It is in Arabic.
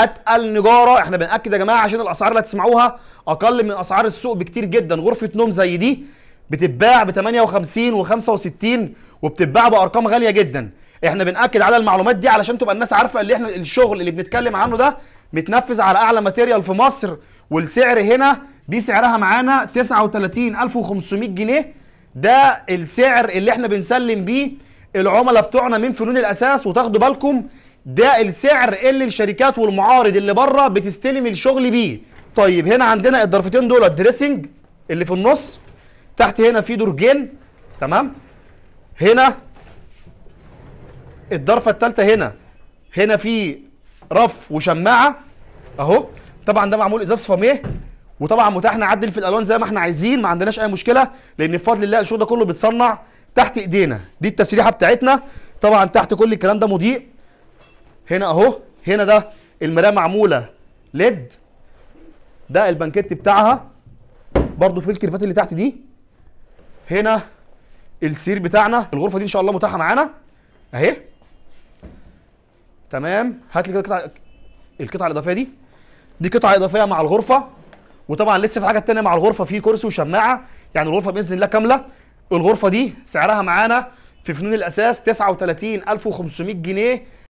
اتقل نجاره. احنا بنأكد يا جماعه عشان الاسعار اللي هتسمعوها اقل من اسعار السوق بكتير جدا. غرفه نوم زي دي بتتباع ب 58 و65 وبتتباع بارقام غاليه جدا. احنا بنأكد على المعلومات دي علشان تبقى الناس عارفه اللي احنا الشغل اللي بنتكلم عنه ده متنفذ على اعلى ماتيريال في مصر. والسعر هنا دي سعرها معانا 39500 جنيه. ده السعر اللي احنا بنسلم بيه العملاء بتوعنا من فنون الاساس. وتاخدوا بالكم ده السعر اللي الشركات والمعارض اللي بره بتستلم الشغل بيه. طيب هنا عندنا الضرفتين دول الدريسنج اللي في النص، تحت هنا في درجين، تمام. هنا الضرفه الثالثه هنا في رف وشماعه اهو. طبعا ده معمول ازاز فاميه، وطبعا متاح نعدل في الالوان زي ما احنا عايزين، ما عندناش اي مشكله، لان بفضل الله الشغل ده كله بيتصنع تحت ايدينا. دي التسريحه بتاعتنا، طبعا تحت كل الكلام ده مضيء. هنا اهو، هنا ده المرايه معموله ليد، ده البنكيت بتاعها برضو في الكرفات اللي تحت دي. هنا السرير بتاعنا، الغرفه دي ان شاء الله متاحه معانا اهي، تمام. هات لي كده القطعه الاضافيه دي قطعه اضافيه مع الغرفه. وطبعا لسه في حاجه تانيه مع الغرفه، في كرسي وشماعه، يعني الغرفه باذن الله كامله. الغرفه دي سعرها معانا في فنون الاساس 39500 جنيه